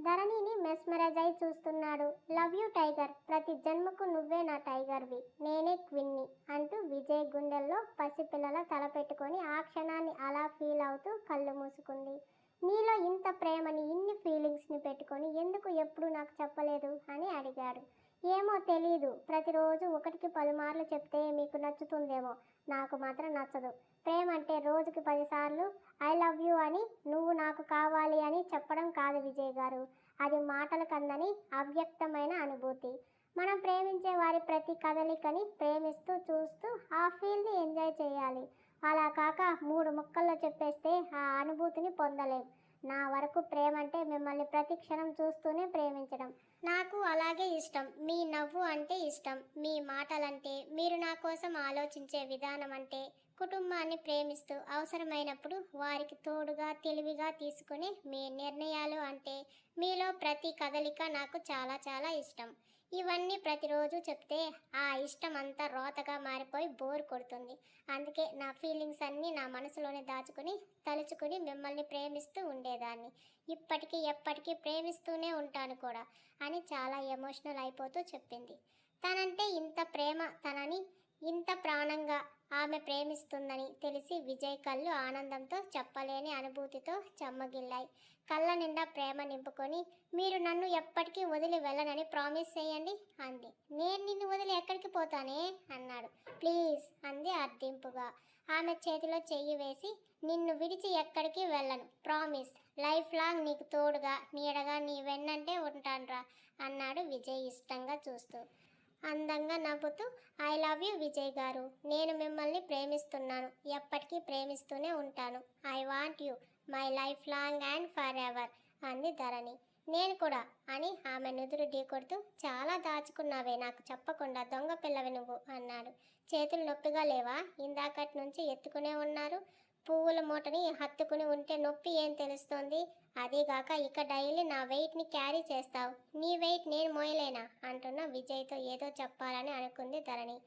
ధరణిని మెస్మరైజ్ అయి చూస్తున్నాడు. లవ్ యూ టైగర్, ప్రతి జన్మకు నువ్వే నా టైగర్వి, నేనే క్విన్ని అంటూ విజయ్ గుండెల్లో పసిపిల్లల తల పెట్టుకొని ఆ క్షణాన్ని అలా ఫీల్ అవుతూ కళ్ళు మూసుకుంది. నీలో ఇంత ప్రేమని, ఇన్ని ఫీలింగ్స్ని పెట్టుకొని ఎందుకు ఎప్పుడు నాకు చెప్పలేదు అని అడిగాడు. ఏమో తెలీదు, ప్రతిరోజు ఒకటికి 10 మార్లు చెప్తే మీకు నచ్చుతుందేమో, నాకు మాత్రం నచ్చదు. ప్రేమ అంటే రోజుకి 10 సార్లు ఐ లవ్ యూ అని, నువ్వు నాకు కావాలి అని చెప్పడం కాదు విజయ్ గారు. అది మాటలు కందని అవ్యక్తమైన అనుభూతి. మనం ప్రేమించే వారి ప్రతి కదలికని ప్రేమిస్తూ చూస్తూ ఆ ఫీల్ని ఎంజాయ్ చేయాలి. అలా కాక 3 ముక్కల్లో చెప్పేస్తే ఆ అనుభూతిని పొందలేం. నా వరకు ప్రేమ అంటే మిమ్మల్ని ప్రతి క్షణం చూస్తూనే ప్రేమించడం. నాకు అలాగే ఇష్టం. మీ నవ్వు అంటే ఇష్టం, మీ మాటలంటే, మీరు నా కోసం ఆలోచించే విధానం అంటే, కుటుంబాన్ని ప్రేమిస్తూ అవసరమైనప్పుడు వారికి తోడుగా తెలివిగా తీసుకునే మీ నిర్ణయాలు అంటే, మీలో ప్రతి కదలిక నాకు చాలా చాలా ఇష్టం. ఇవన్నీ ప్రతిరోజు చెప్తే ఆ ఇష్టం అంతా రోతగా మారిపోయి బోర్ కొడుతుంది. అందుకే నా ఫీలింగ్స్ అన్నీ నా మనసులోనే దాచుకుని తలుచుకుని మిమ్మల్ని ప్రేమిస్తూ ఉండేదాన్ని. ఇప్పటికీ ఎప్పటికీ ప్రేమిస్తూనే ఉంటాను కూడా అని చాలా ఎమోషనల్ అయిపోతూ చెప్పింది. తనంటే ఇంత ప్రేమ, తనని ఇంత ప్రాణంగా ఆమె ప్రేమిస్తుందని తెలిసి విజయ్ కళ్ళు ఆనందంతో చెప్పలేని అనుభూతితో చెమ్మగిల్లాయి. కళ్ళ నిండా ప్రేమ నింపుకొని, మీరు నన్ను ఎప్పటికీ వదిలి వెళ్ళనని ప్రామిస్ చేయండి అంది. నేను నిన్ను వదిలి ఎక్కడికి పోతానే అన్నాడు. ప్లీజ్ అంది అర్థింపుగా. ఆమె చేతిలో చెయ్యి వేసి, నిన్ను విడిచి ఎక్కడికి వెళ్ళను, ప్రామిస్, లైఫ్ లాంగ్ నీకు తోడుగా నీడగా నీ వెన్నంటే ఉంటాన్రా అన్నాడు విజయ్ ఇష్టంగా చూస్తూ. అందంగా నవ్వుతూ, ఐ లవ్ యూ విజయ్ గారు, నేను మిమ్మల్ని ప్రేమిస్తున్నాను, ఎప్పటికీ ప్రేమిస్తూనే ఉంటాను. I want you my life long and for ever అంది ధరణి. నేను కూడా అని ఆమె నుదురు ఢీకొడుతూ, చాలా దాచుకున్నావే నాకు చెప్పకుండా, దొంగ పిల్లవి నువ్వు అన్నాడు. చేతులు నొప్పిగా లేవా? ఇందాకటి నుంచి ఎత్తుకునే ఉన్నారు. పువ్వుల మూటని హత్తుకుని ఉంటే నొప్పి ఏం తెలుస్తోంది? అదీగాక ఇక డైలీ నా వెయిట్ని క్యారీ చేస్తావు, నీ వెయిట్ నేను మోయలేనా అంటున్న విజయ్తో ఏదో చెప్పాలని అనుకుంది ధరణి.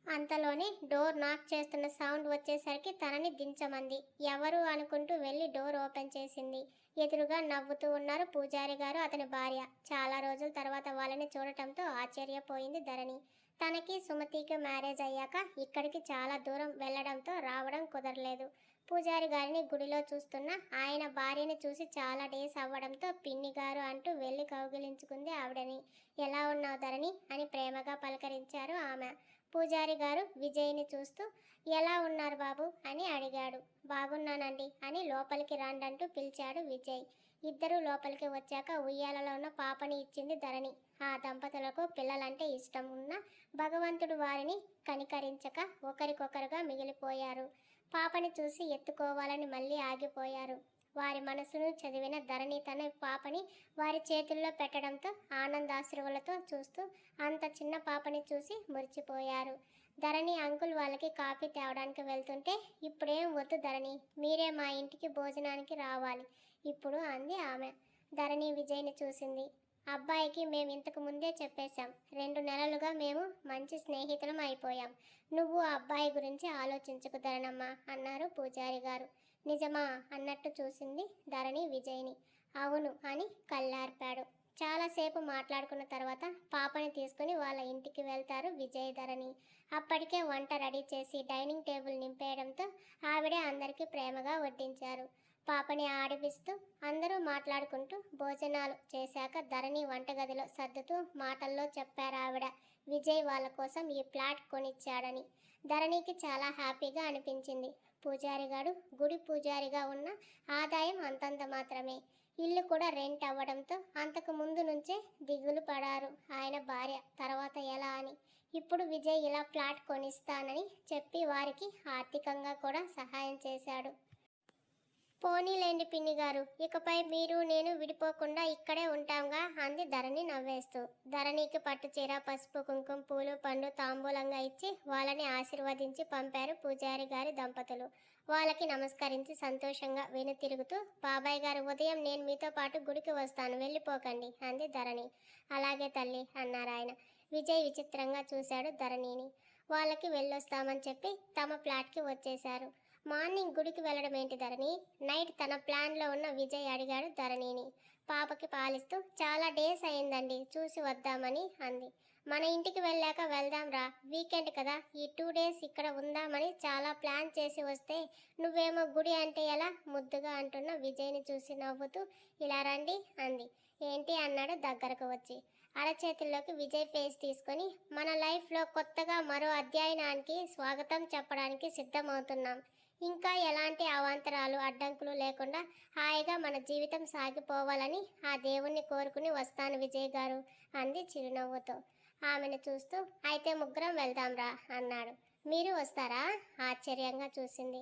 అంతలోనే డోర్ నాక్ చేస్తున్న సౌండ్ వచ్చేసరికి తనని దించమంది. ఎవరు అనుకుంటూ వెళ్ళి డోర్ ఓపెన్ చేసింది. ఎదురుగా నవ్వుతూ ఉన్నారు పూజారి గారు, అతని భార్య. చాలా రోజుల తర్వాత వాళ్ళని చూడటంతో ఆశ్చర్యపోయింది ధరణి. తనకి సుమతికి మ్యారేజ్ అయ్యాక ఇక్కడికి చాలా దూరం వెళ్ళడంతో రావడం కుదరలేదు. పూజారి గారిని గుడిలో చూస్తున్న ఆయన భార్యని చూసి చాలా డేస్ అవ్వడంతో పిన్ని గారు అంటూ వెళ్ళి కౌగిలించుకుంది ఆవిడని. ఎలా ఉన్నావు ధరణి అని ప్రేమగా పలకరించారు ఆమె. పూజారి గారు విజయ్ని చూస్తూ, ఎలా ఉన్నారు బాబు అని అడిగాడు. బాగున్నానండి అని లోపలికి రండంటూ పిలిచాడు విజయ్. ఇద్దరూ లోపలికి వచ్చాక ఉయ్యాలలో ఉన్న పాపని ఇచ్చింది ధరణి. ఆ దంపతులకు పిల్లలంటే ఇష్టం ఉన్న భగవంతుడు వారిని కనికరించక ఒకరికొకరుగా మిగిలిపోయారు. పాపని చూసి ఎత్తుకోవాలని మళ్ళీ ఆగిపోయారు. వారి మనసును చదివిన ధరణి తన పాపని వారి చేతుల్లో పెట్టడంతో ఆనందాశ్రువులతో చూస్తూ అంత చిన్న పాపని చూసి మురిచిపోయారు. ధరణి అంకుల్ వాళ్ళకి కాఫీ తేవడానికి వెళ్తుంటే, ఇప్పుడేం వద్దు ధరణి, మీరే మా ఇంటికి భోజనానికి రావాలి ఇప్పుడు అంది ఆమె. ధరణి విజయ్ని చూసింది. అబ్బాయికి మేము ఇంతకు ముందే చెప్పేశాం, 2 నెలలుగా మేము మంచి స్నేహితులం అయిపోయాం. నువ్వు ఆ అబ్బాయి గురించి ఆలోచించకు ధరణమ్మ అన్నారు పూజారి గారు. నిజమా అన్నట్టు చూసింది ధరణి విజయ్ని. అవును అని కళ్ళార్పాడు. చాలాసేపు మాట్లాడుకున్న తర్వాత పాపని తీసుకుని వాళ్ళ ఇంటికి వెళ్తారు విజయ్ ధరణి. అప్పటికే వంట రెడీ చేసి డైనింగ్ టేబుల్ నింపేయడంతో ఆవిడే అందరికీ ప్రేమగా వడ్డించారు. పాపని ఆడిపిస్తూ అందరూ మాట్లాడుకుంటూ భోజనాలు చేశాక ధరణి వంటగదిలో సర్దుతూ మాటల్లో చెప్పారావిడ విజయ్ వాళ్ళ కోసం ఈ ఫ్లాట్ కొనిచ్చాడని. ధరణికి చాలా హ్యాపీగా అనిపించింది. పూజారిగాడు గుడి పూజారిగా ఉన్న ఆదాయం అంతంత మాత్రమే. ఇల్లు కూడా రెంట్ అవ్వడంతో అంతకు ముందు నుంచే దిగులు పడారు ఆయన భార్య, తర్వాత ఎలా అని. ఇప్పుడు విజయ్ ఇలా ఫ్లాట్ కొనిస్తానని చెప్పి వారికి ఆర్థికంగా కూడా సహాయం చేశాడు. పోనీలేండి పిన్ని గారు, ఇకపై మీరు నేను విడిపోకుండా ఇక్కడే ఉంటాంగా అంది ధరణి నవ్వేస్తూ. ధరణికి పట్టుచీర, పసుపు కుంకుమ, పూలు పండు తాంబూలంగా ఇచ్చి వాళ్ళని ఆశీర్వదించి పంపారు పూజారి గారి దంపతులు. వాళ్ళకి నమస్కరించి సంతోషంగా వెనుతిరుగుతూ, బాబాయ్ గారు ఉదయం నేను మీతో పాటు గుడికి వస్తాను, వెళ్ళిపోకండి అంది ధరణి. అలాగే తల్లి అన్నారాయన. విజయ్ విచిత్రంగా చూశాడు ధరణిని. వాళ్ళకి వెళ్ళొస్తామని చెప్పి తమ ఫ్లాట్కి వచ్చేశారు. మార్నింగ్ గుడికి వెళ్ళడం ఏంటి ధరణి? నైట్ తన ప్లాన్లో ఉన్న విజయ్ అడిగాడు ధరణిని. పాపకి పాలిస్తూ. చాలా డేస్ అయిందండి చూసి వద్దామని అంది. మన ఇంటికి వెళ్ళాక వెళ్దాం రా, వీకెండ్ కదా, ఈ 2 డేస్ ఇక్కడ ఉందామని చాలా ప్లాన్ చేసి వస్తే నువ్వేమో గుడి అంటే ఎలా, ముద్దుగా అంటున్న విజయ్ని చూసి నవ్వుతూ ఇలా రండి అంది. ఏంటి అన్నాడు దగ్గరకు వచ్చి. అరచేతుల్లోకి విజయ్ ఫేస్ తీసుకొని మన లైఫ్లో కొత్తగా మరో అధ్యయనానికి స్వాగతం చెప్పడానికి సిద్ధమవుతున్నాం. ఇంకా ఎలాంటి అవాంతరాలు అడ్డంకులు లేకుండా హాయిగా మన జీవితం సాగిపోవాలని ఆ దేవుణ్ణి కోరుకుని వస్తాను విజయ్ గారు అంది చిరునవ్వుతో. ఆమెను చూస్తూ అయితే ముగ్గురం వెళ్దాంరా అన్నాడు. మీరు వస్తారా ఆశ్చర్యంగా చూసింది.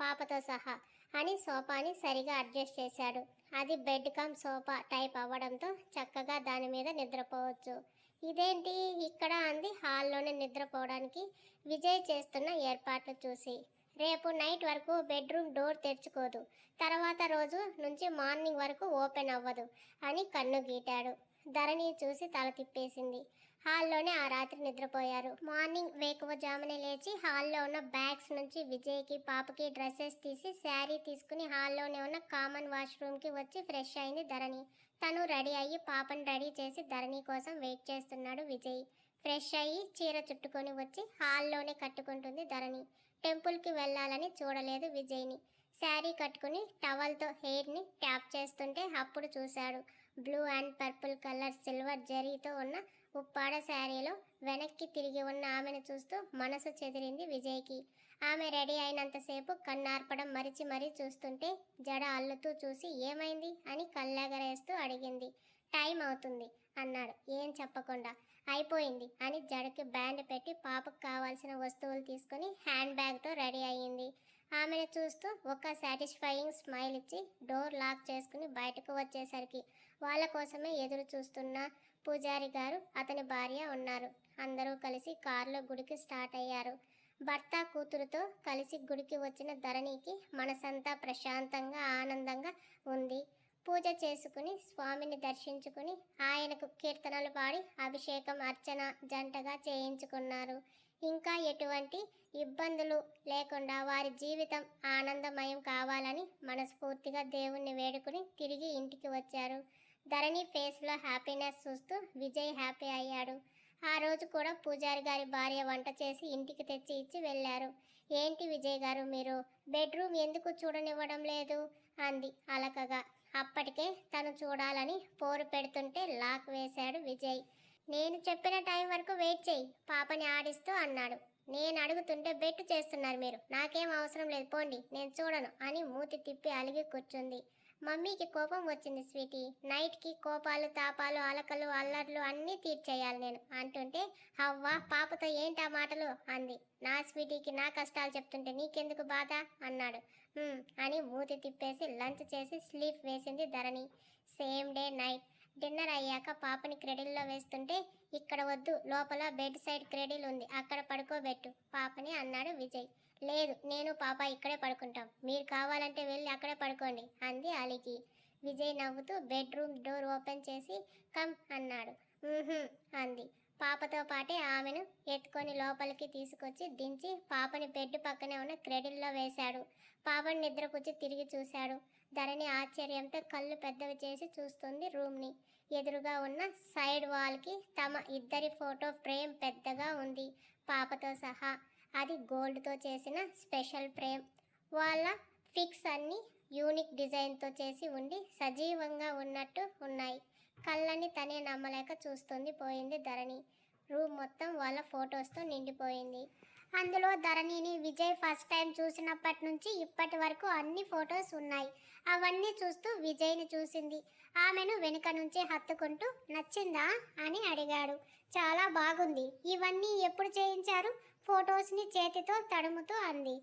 పాపతో సహా అని సోఫాని సరిగా అడ్జస్ట్ చేశాడు. అది బెడ్ కమ్ సోఫా టైప్ అవ్వడంతో చక్కగా దాని మీద నిద్రపోవచ్చు. ఇదేంటి ఇక్కడ అంది హాల్లోనే నిద్రపోవడానికి విజయ్ చేస్తున్న ఏర్పాట్లు చూసి. రేపు నైట్ వరకు బెడ్రూమ్ డోర్ తెరుచుకోదు, తర్వాత రోజు నుంచి మార్నింగ్ వరకు ఓపెన్ అవ్వదు అని కన్ను గీటాడు. ధరణి చూసి తల తిప్పేసింది. హాల్లోనే ఆ రాత్రి నిద్రపోయారు. మార్నింగ్ వేకువజామునే లేచి హాల్లో ఉన్న బ్యాగ్స్ నుంచి విజయ్కి పాపకి డ్రెస్సెస్ తీసి శారీ తీసుకుని హాల్లోనే ఉన్న కామన్ వాష్రూమ్కి వచ్చి ఫ్రెష్ అయింది ధరణి. తను రెడీ అయ్యి పాపని రెడీ చేసి ధరణి కోసం వెయిట్ చేస్తున్నాడు విజయ్. ఫ్రెష్ అయ్యి చీర చుట్టుకొని వచ్చి హాల్లోనే కట్టుకుంటుంది ధరణి. టెంపుల్కి వెళ్ళాలని చూడలేదు విజయ్ని. శారీ కట్టుకుని టవల్తో హెయిర్ని ట్యాప్ చేస్తుంటే అప్పుడు చూశాడు. Blue and purple colour silver జరీతో ఉన్న ఉప్పాడ శారీలో వెనక్కి తిరిగి ఉన్న ఆమెను చూస్తూ మనసు చెదిరింది విజయ్కి. ఆమె రెడీ అయినంతసేపు కన్నార్పడం మరిచి మరీ చూస్తుంటే జడ అల్లుతూ చూసి ఏమైంది అని కళ్ళెగరేస్తూ అడిగింది. టైం అవుతుంది అన్నాడు ఏం చెప్పకుండా. అయిపోయింది అని జడకి బ్యాండ్ పెట్టి పాపకు కావాల్సిన వస్తువులు తీసుకుని హ్యాండ్ బ్యాగ్తో రెడీ అయ్యింది. ఆమెను చూస్తూ ఒక సాటిస్ఫైయింగ్ స్మైల్ ఇచ్చి డోర్ లాక్ చేసుకుని బయటకు వచ్చేసరికి వాళ్ళ కోసమే ఎదురు చూస్తున్న పూజారి గారు అతని భార్య ఉన్నారు. అందరూ కలిసి కారులో గుడికి స్టార్ట్ అయ్యారు. భర్త కూతురుతో కలిసి గుడికి వచ్చిన ధరణికి మనసంతా ప్రశాంతంగా ఆనందంగా ఉంది. పూజ చేసుకుని స్వామిని దర్శించుకుని ఆయనకు కీర్తనలు పాడి అభిషేకం అర్చన జంటగా చేయించుకున్నారు. ఇంకా ఎటువంటి ఇబ్బందులు లేకుండా వారి జీవితం ఆనందమయం కావాలని మనస్ఫూర్తిగా దేవుణ్ణి వేడుకుని తిరిగి ఇంటికి వచ్చారు. ధరణి ఫేస్లో హ్యాపీనెస్ చూస్తూ విజయ్ హ్యాపీ అయ్యాడు. ఆ రోజు కూడా పూజారి గారి భార్య వంట చేసి ఇంటికి తెచ్చి ఇచ్చి వెళ్ళారు. ఏంటి విజయ్ గారు మీరు బెడ్రూమ్ ఎందుకు చూడనివ్వడం లేదు అంది అలకగా. అప్పటికే తను చూడాలని పోరు పెడుతుంటే లాక్ వేశాడు విజయ్. నేను చెప్పిన టైం వరకు వెయిట్ చేయి పాపని ఆడిస్తూ అన్నాడు. నేను అడుగుతుంటే బెట్టు చేస్తున్నారు మీరు, నాకేం అవసరం లేదు పోండి నేను చూడను అని మూతి తిప్పి అలిగి కూర్చుంది. మమ్మీకి కోపం వచ్చింది స్వీటీ, నైట్కి కోపాలు తాపాలు అలకలు అల్లర్లు అన్నీ తీర్చేయాలి నేను అంటుంటే హవ్వ పాపతో ఏంటా మాటలు అంది. నా స్వీటీకి నా కష్టాలు చెప్తుంటే నీకెందుకు బాధ అన్నాడు. అని మూతి తిప్పేసి లంచ్ చేసి స్లీప్ వేసింది ధరణి. సేమ్ డే నైట్ డిన్నర్ అయ్యాక పాపని క్రెడిల్లో వేస్తుంటే ఇక్కడ వద్దు లోపల బెడ్ సైడ్ క్రెడిల్ ఉంది అక్కడ పడుకోబెట్టు పాపని అన్నాడు విజయ్. లేదు నేను పాప ఇక్కడే పడుకుంటాం, మీరు కావాలంటే వెళ్ళి అక్కడే పడుకోండి అంది అలిగి. విజయ్ నవ్వుతూ బెడ్రూమ్ డోర్ ఓపెన్ చేసి కమ్ అన్నాడు. అంది. పాపతో పాటే ఆమెను ఎత్తుకొని లోపలికి తీసుకొచ్చి దించి పాపని బెడ్ పక్కనే ఉన్న క్రెడిల్లో వేశాడు. పాపని నిద్రపుచ్చి తిరిగి చూశాడు. ధరణి ఆశ్చర్యంతో కళ్ళు పెద్దవి చేసి చూస్తుంది రూమ్ని. ఎదురుగా ఉన్న సైడ్ వాల్కి తమ ఇద్దరి ఫోటో ఫ్రేమ్ పెద్దగా ఉంది పాపతో సహా. అది గోల్డ్తో చేసిన స్పెషల్ ఫ్రేమ్. వాళ్ళ ఫిక్స్ అన్నీ యూనిక్ డిజైన్తో చేసి ఉండి సజీవంగా ఉన్నట్టు ఉన్నాయి. కళ్ళని తనే నమ్మలేక చూస్తుంది పోయింది ధరణి. రూమ్ మొత్తం వాళ్ళ ఫొటోస్తో నిండిపోయింది. అందులో ధరణిని విజయ్ ఫస్ట్ టైం చూసినప్పటి నుంచి ఇప్పటి వరకు అన్ని ఫొటోస్ ఉన్నాయి. అవన్నీ చూస్తూ విజయ్ని చూసింది. ఆమెను వెనుక నుంచి హత్తుకుంటూ నచ్చిందా అని అడిగాడు. చాలా బాగుంది, ఇవన్నీ ఎప్పుడు చేయించారు ఫొటోస్ని చేతితో తడుముతూ అంది.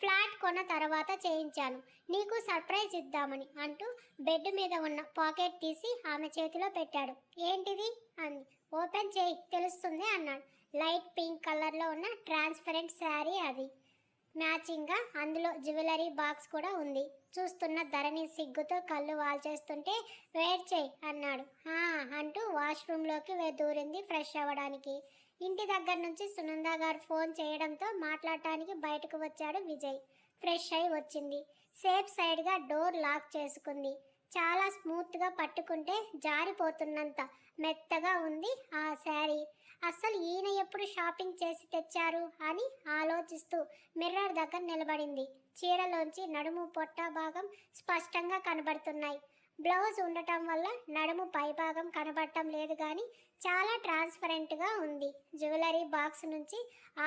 ఫ్లాట్ కొన్న తర్వాత చేయించాను, నీకు సర్ప్రైజ్ ఇద్దామని అంటూ బెడ్ మీద ఉన్న పాకెట్ తీసి ఆమె చేతిలో పెట్టాడు. ఏంటిది అంది. ఓపెన్ చేయి తెలుస్తుంది అన్నాడు. లైట్ పింక్ కలర్లో ఉన్న ట్రాన్స్పరెంట్ శారీ అది. మ్యాచింగ్గా అందులో జ్యువెలరీ బాక్స్ కూడా ఉంది. చూస్తున్న ధరణి సిగ్గుతో కళ్ళు వాల్చేస్తుంటే వెయిట్ చేయి అన్నాడు. అంటూ వాష్రూమ్లోకి దూరింది ఫ్రెష్ అవ్వడానికి. ఇంటి దగ్గర నుంచి సునంద గారు ఫోన్ చేయడంతో మాట్లాడటానికి బయటకు వచ్చాడు విజయ్. ఫ్రెష్ అయి వచ్చింది. సేఫ్ సైడ్గా డోర్ లాక్ చేసుకుంది. చాలా స్మూత్గా పట్టుకుంటే జారిపోతున్నంత మెత్తగా ఉంది ఆ శారీ. అస్సలు ఈయన ఎప్పుడు షాపింగ్ చేసి తెచ్చారు అని ఆలోచిస్తూ మిర్రర్ దగ్గర నిలబడింది. చీరలోంచి నడుము పొట్ట భాగం స్పష్టంగా కనబడుతున్నాయి. బ్లౌజ్ ఉండటం వల్ల నడుము పైభాగం కనబడటం లేదు కానీ చాలా ట్రాన్స్పరెంట్గా ఉంది. జ్యువెలరీ బాక్స్ నుంచి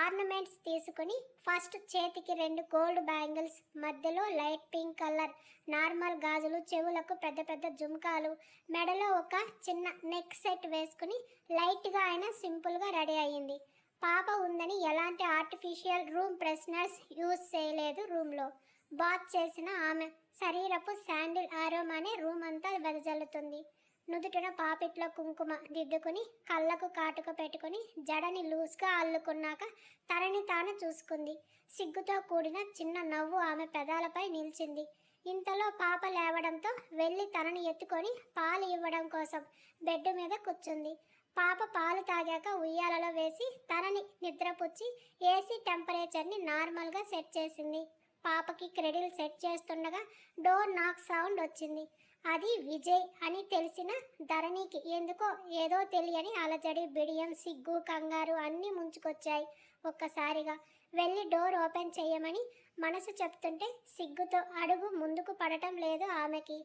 ఆర్నమెంట్స్ తీసుకుని ఫస్ట్ చేతికి 2 గోల్డ్ బ్యాంగిల్స్, మధ్యలో లైట్ పింక్ కలర్ నార్మల్ గాజులు, చెవులకు పెద్ద పెద్ద జుమ్కాలు, మెడలో ఒక చిన్న నెక్ సెట్ వేసుకుని లైట్గా అయినా సింపుల్గా రెడీ అయ్యింది. పాప ఉందని ఎలాంటి ఆర్టిఫిషియల్ రూమ్ ఫ్రెషనర్స్ యూజ్ చేయలేదు. రూమ్లో బాత్ చేసిన ఆమె శరీరపు శాండిల్ ఆరోమానే రూమ్ అంతా వెదజల్లుతుంది. నుదుటిన పాపిట్లో కుంకుమ దిద్దుకుని కళ్ళకు కాటుక పెట్టుకుని జడని లూజ్గా అల్లుకున్నాక తనని తాను చూసుకుంది. సిగ్గుతో కూడిన చిన్న నవ్వు ఆమె పెదాలపై నిలిచింది. ఇంతలో పాప లేవడంతో వెళ్ళి తనని ఎత్తుకొని పాలు ఇవ్వడం కోసం బెడ్ మీద కూర్చుంది. పాప పాలు తాగాక ఉయ్యాలలో వేసి తనని నిద్రపుచ్చి ఏసీ టెంపరేచర్ని నార్మల్గా సెట్ చేసింది. పాపకి క్రెడిల్ సెట్ చేస్తుండగా డోర్ నాక్ సౌండ్ వచ్చింది. అది విజయ్ అని తెలిసిన ధరణికి ఎందుకో ఏదో తెలియని అలజడి, బిడియం, సిగ్గు, కంగారు అన్నీ ముంచుకొచ్చాయి. ఒక్కసారిగా వెళ్ళి డోర్ ఓపెన్ చేయమని మనసు చెప్తుంటే సిగ్గుతో అడుగు ముందుకు పడటం లేదు ఆమెకి.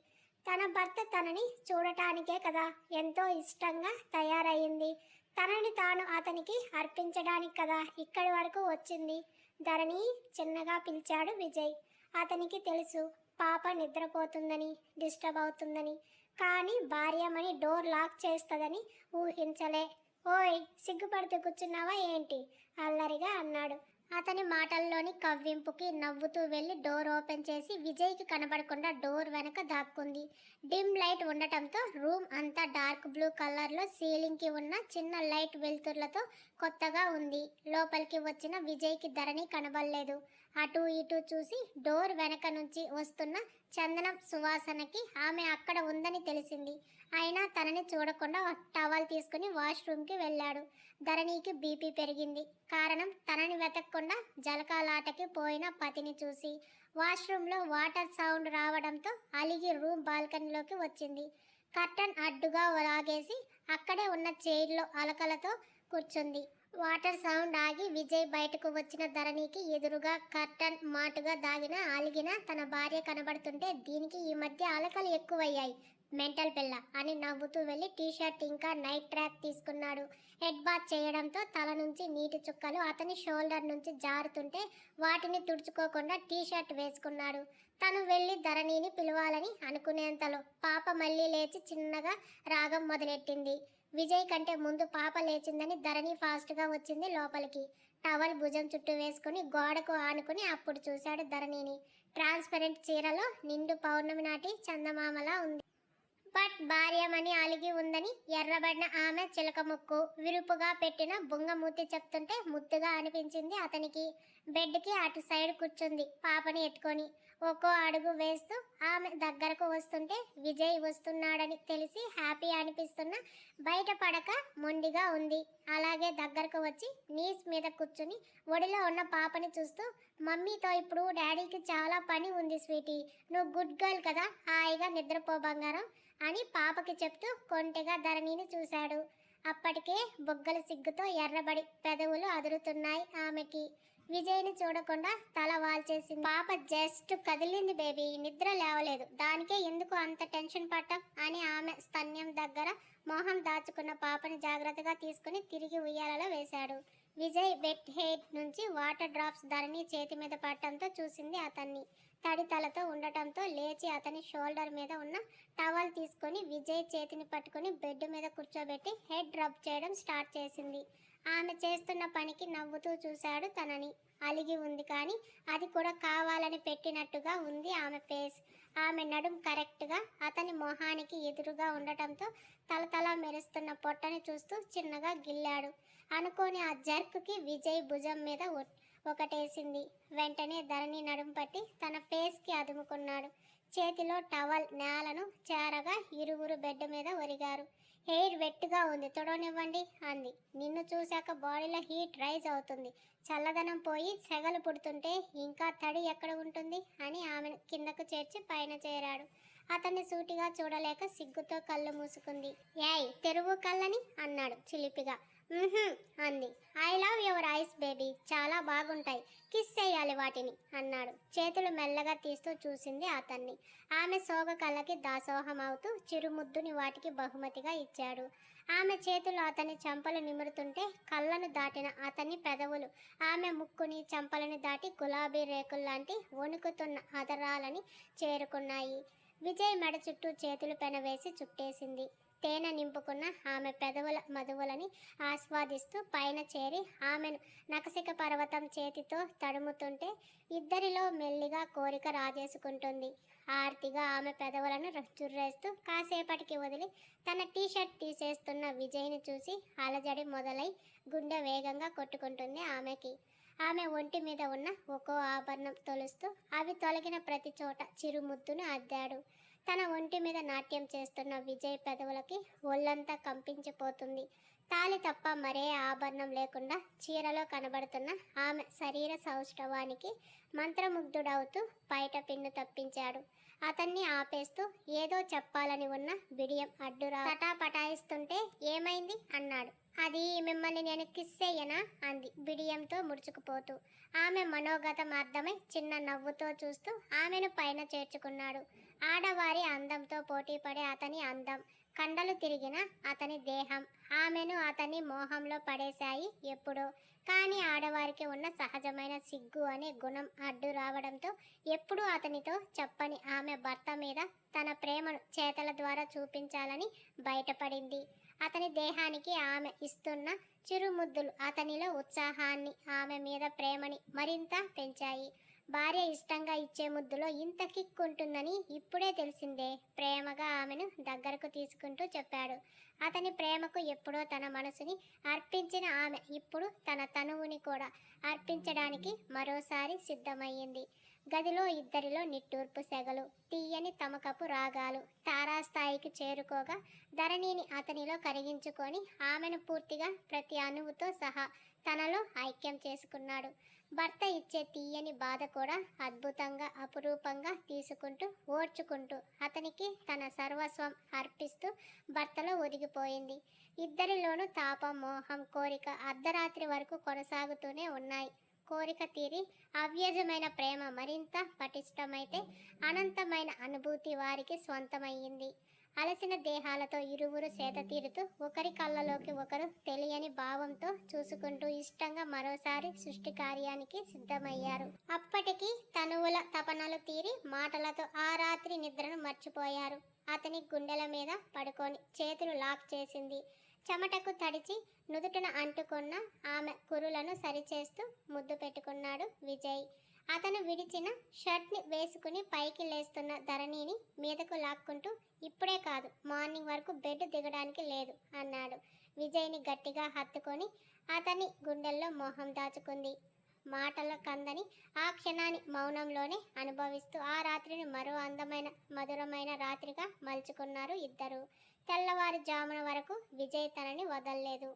తన భర్త తనని చూడటానికే కదా ఎంతో ఇష్టంగా తయారయ్యింది. తనని తాను అతనికి అర్పించడానికి కదా ఇక్కడి వరకు వచ్చింది. ధరణి చిన్నగా పిలిచాడు విజయ్. అతనికి తెలుసు పాప నిద్రపోతుందని, డిస్టర్బ్ అవుతుందని, కానీ భార్యమని డోర్ లాక్ చేస్తుందని ఊహించలే. ఓయ్, సిగ్గుపడుతూ కూర్చున్నావా ఏంటి? అల్లరిగా అన్నాడు. అతని మాటల్లోని కవ్వింపుకి నవ్వుతూ వెళ్ళి డోర్ ఓపెన్ చేసి విజయ్కి కనబడకుండా డోర్ వెనక దాక్కుంది. డిమ్ లైట్ ఉండటంతో రూమ్ అంతా డార్క్ బ్లూ కలర్లో సీలింగ్కి ఉన్న చిన్న లైట్ వెలుతుర్లతో కొత్తగా ఉంది. లోపలికి వచ్చిన విజయ్కి ధరణి కనబడలేదు. అటు ఇటు చూసి డోర్ వెనక నుంచి వస్తున్న చందనం సువాసనకి ఆమె అక్కడ ఉందని తెలిసింది. అయినా తనని చూడకుండా టవల్ తీసుకుని వాష్రూమ్కి వెళ్ళాడు. ధరణికి బీపీ పెరిగింది. కారణం తనని వెతకకుండా జలకాలాటకి పోయిన పతిని చూసి. వాష్రూమ్లో వాటర్ సౌండ్ రావడంతో అలిగి రూమ్ బాల్కనీలోకి వచ్చింది. కర్టన్ అడ్డుగా లాగేసి అక్కడే ఉన్న చైర్లో అలకలతో కూర్చుంది. వాటర్ సౌండ్ ఆగి విజయ్ బయటకు వచ్చిన ధరణికి ఎదురుగా కర్టన్ మాటుగా దాగిన అలిగిన తన భార్య కనబడుతుంటే దీనికి ఈ మధ్య అలకలు ఎక్కువయ్యాయి, మెంటల్ పిల్ల అని నవ్వుతూ వెళ్ళి టీషర్ట్ ఇంకా నైట్ ట్రాక్ తీసుకున్నాడు. హెడ్ బాత్ చేయడంతో తల నుంచి నీటి చుక్కలు అతని షోల్డర్ నుంచి జారుతుంటే వాటిని తుడుచుకోకుండా టీషర్ట్ వేసుకున్నాడు. తను వెళ్ళి ధరణిని పిలవాలని అనుకునేంతలో పాప మళ్ళీ లేచి చిన్నగా రాగం మొదలెట్టింది. విజయ్ కంటే ముందు పాప లేచిందని ధరణి ఫాస్ట్గా వచ్చింది లోపలికి. టవల్ భుజం చుట్టూ వేసుకుని గోడకు ఆనుకుని అప్పుడు చూశాడు ధరణిని. ట్రాన్స్పరెంట్ చీరలో నిండు పౌర్ణమి నాటి చందమామలా ఉంది. బట్ భార్యమని అలిగి ఉందని ఎర్రబడిన ఆమె చిలక ముక్కు, విరుపుగా పెట్టిన బుంగమూతి చెప్తుంటే ముద్దుగా అనిపించింది అతనికి. బెడ్కి అటు సైడ్ కూర్చుంది పాపని ఎత్తుకొని. ఒక్కో అడుగు వేస్తూ ఆమె దగ్గరకు వస్తుంటే విజయ్ వస్తున్నాడని తెలిసి హ్యాపీ అనిపిస్తున్న బయట పడక మొండిగా ఉంది. అలాగే దగ్గరకు వచ్చి నీస్ మీద కూర్చుని ఒడిలో ఉన్న పాపని చూస్తూ, మమ్మీతో ఇప్పుడు డాడీకి చాలా పని ఉంది స్వీటీ, నువ్వు గుడ్ గర్ల్ కదా, హాయిగా నిద్రపో బంగారం అని పాపకి చెప్తూ కొంటెగా ధరణిని చూశాడు. అప్పటికే బొగ్గల సిగ్గుతో ఎర్రబడి పెదవులు అదురుతున్నాయి ఆమెకి. విజయ్ని చూడకుండా తల వాల్చేసింది. పాప జస్ట్ కదిలింది బేబీ, నిద్ర లేవలేదు, దానికే ఎందుకు అంత టెన్షన్ పట్టం అని ఆమె స్తన్యం దగ్గర మొహం దాచుకున్న పాపని జాగ్రత్తగా తీసుకుని తిరిగి ఉయ్యాలలో వేశాడు. విజయ్ వెట్ హెయిర్ నుంచి వాటర్ డ్రాప్స్ ధరణి చేతి మీద పడటంతో చూసింది అతన్ని. తడి తలతో ఉండటంతో లేచి అతని షోల్డర్ మీద ఉన్న టవల్ తీసుకొని విజయ్ చేతిని పట్టుకుని బెడ్ మీద కూర్చోబెట్టి హెడ్ రబ్ చేయడం స్టార్ట్ చేసింది. ఆమె చేస్తున్న పనికి నవ్వుతూ చూశాడు తనని. అలిగి ఉంది కానీ అది కూడా కావాలని పెట్టినట్టుగా ఉంది ఆమె ఫేస్. ఆమె నడుం కరెక్ట్గా అతని మొహానికి ఎదురుగా ఉండటంతో తలతల మెరుస్తున్న పొట్టని చూస్తూ చిన్నగా గిల్లాడు. అనుకోని ఆ జర్క్కి విజయ్ భుజం మీద ఒకటేసింది. వెంటనే ధరణి నడుం పట్టి తన ఫేస్కి అదుముకున్నాడు. చేతిలో టవల్ నేలను చేరగా ఇరువురు బెడ్ మీద ఒరిగారు. హెయిర్ వెట్టుగా ఉంది, తొడవనివ్వండి అంది. నిన్ను చూశాక బాడీలో హీట్ రైజ్ అవుతుంది, చల్లదనం పోయి సెగలు పుడుతుంటే ఇంకా తడి ఎక్కడ ఉంటుంది అని ఆమెను కిందకు చేర్చి పైన చేరాడు. అతన్ని సూటిగా చూడలేక సిగ్గుతో కళ్ళు మూసుకుంది. ఏయ్ తెరువు కళ్ళని అన్నాడు చిలిపిగా. అంది. I love your eyes baby, చాలా బాగుంటాయి, కిస్ చేయాలి వాటిని అన్నాడు. చేతులు మెల్లగా తీస్తూ చూసింది అతన్ని. ఆమె సోగ కళ్ళకి దాసోహం అవుతూ చిరుముద్దుని వాటికి బహుమతిగా ఇచ్చాడు. ఆమె చేతులు అతని చెంపలు నిమురుతుంటే కళ్ళను దాటిన అతని పెదవులు ఆమె ముక్కుని చెంపలని దాటి గులాబీ రేకుల్లాంటి వణుకుతున్న అదరాలని చేరుకున్నాయి. విజయ్ మెడ చుట్టూ చేతులు పెనవేసి చుట్టేసింది. తేనె నింపుకున్న ఆమె పెదవుల మధువులని ఆస్వాదిస్తూ పైన చేరి ఆమెను నకసిక పర్వతం చేతితో తడుముతుంటే ఇద్దరిలో మెల్లిగా కోరిక రాజేసుకుంటుంది. ఆర్తిగా ఆమె పెదవులను చుర్రేస్తూ కాసేపటికి వదిలి తన టీషర్ట్ తీసేస్తున్న విజయ్ని చూసి అలజడి మొదలై గుండె వేగంగా కొట్టుకుంటుంది ఆమెకి. ఆమె ఒంటి మీద ఉన్న ఒక్కో ఆభరణం తొలుస్తూ అవి తొలగిన ప్రతి చోట చిరుముద్దును అద్దాడు. తన ఒంటి మీద నాట్యం చేస్తున్న విజయ్ పెదవులకి ఒళ్ళంతా కంపించిపోతుంది. తాళి తప్ప మరే ఆభరణం లేకుండా చీరలో కనబడుతున్న ఆమె శరీర సౌష్ఠవానికి మంత్రముగ్ధుడవుతూ బయట పిన్ను తప్పించాడు. అతన్ని ఆపేస్తూ ఏదో చెప్పాలని ఉన్న బిడియం అడ్డురా పటాయిస్తుంటే ఏమైంది అన్నాడు. అది మిమ్మల్ని నేను కిస్ చెయ్యనా అంది బిడియంతో ముడుచుకుపోతూ. ఆమె మనోగతం అర్థమై చిన్న నవ్వుతో చూస్తూ ఆమెను పైన చేర్చుకున్నాడు. ఆడవారి అందంతో పోటీపడే అతని అందం, కండలు తిరిగిన అతని దేహం ఆమెను అతని మోహంలో పడేశాయి ఎప్పుడో. కానీ ఆడవారికి ఉన్న సహజమైన సిగ్గు అనే గుణం అడ్డు రావడంతో ఎప్పుడూ అతనితో చెప్పని ఆమె భర్త మీద తన ప్రేమను చేతల ద్వారా చూపించాలని బయటపడింది. అతని దేహానికి ఆమె ఇస్తున్న చిరుముద్దులు అతనిలో ఉత్సాహాన్ని, ఆమె మీద ప్రేమని మరింత పెంచాయి. భార్య ఇష్టంగా ఇచ్చే ముద్దులో ఇంత కిక్ ఉంటుందని ఇప్పుడే తెలిసిందే, ప్రేమగా ఆమెను దగ్గరకు తీసుకుంటూ చెప్పాడు. అతని ప్రేమకు ఎప్పుడో తన మనసుని అర్పించిన ఆమె ఇప్పుడు తన తనువుని కూడా అర్పించడానికి మరోసారి సిద్ధమయ్యింది. గదిలో ఇద్దరిలో నిట్టూర్పు సెగలు, తీయని తమకపు రాగాలు తారాస్థాయికి చేరుకోగా ధరణిని అతనిలో కరిగించుకొని ఆమెను పూర్తిగా ప్రతి అణువుతో సహా తనలో ఐక్యం చేసుకున్నాడు. భర్త ఇచ్చే తీయని బాధ కూడా అద్భుతంగా అపురూపంగా తీసుకుంటూ ఓర్చుకుంటూ అతనికి తన సర్వస్వం అర్పిస్తూ భర్తలో ఒదిగిపోయింది. ఇద్దరిలోనూ తాపం, మోహం, కోరిక అర్ధరాత్రి వరకు కొనసాగుతూనే ఉన్నాయి. కోరిక తీరి అవ్యజమైన ప్రేమ మరింత పటిష్టమైతే అనంతమైన అనుభూతి వారికి స్వంతమయ్యింది. అలసిన దేహాలతో ఇరువురు సేద తీరుతూ ఒకరి కళ్ళలోకి ఒకరు తెలియని భావంతో చూసుకుంటూ ఇష్టంగా మరోసారి సృష్టి కార్యానికి సిద్ధమయ్యారు. అప్పటికి తనువుల తపనలు తీరి మాటలతో ఆ రాత్రి నిద్రను మర్చిపోయారు. అతని గుండెల మీద పడుకొని చేతులు లాక్ చేసింది. చెమటకు తడిచి నుదుటిన అంటుకున్న ఆమె కురులను సరిచేస్తూ ముద్దు పెట్టుకున్నాడు విజయ్. అతను విడిచిన షర్ట్ని వేసుకుని పైకి లేస్తున్న ధరణిని మీదకు లాక్కుంటూ ఇప్పుడే కాదు, మార్నింగ్ వరకు బెడ్ దిగడానికి లేదు అన్నాడు. విజయ్ని గట్టిగా హత్తుకొని అతని గుండెల్లో మోహం దాచుకుంది. మాటల కందని ఆ క్షణాన్ని మౌనంలోనే అనుభవిస్తూ ఆ రాత్రిని మరో అందమైన మధురమైన రాత్రిగా మలుచుకున్నారు ఇద్దరు. తెల్లవారుజామున వరకు విజయ్ తనని వదల్లేదు.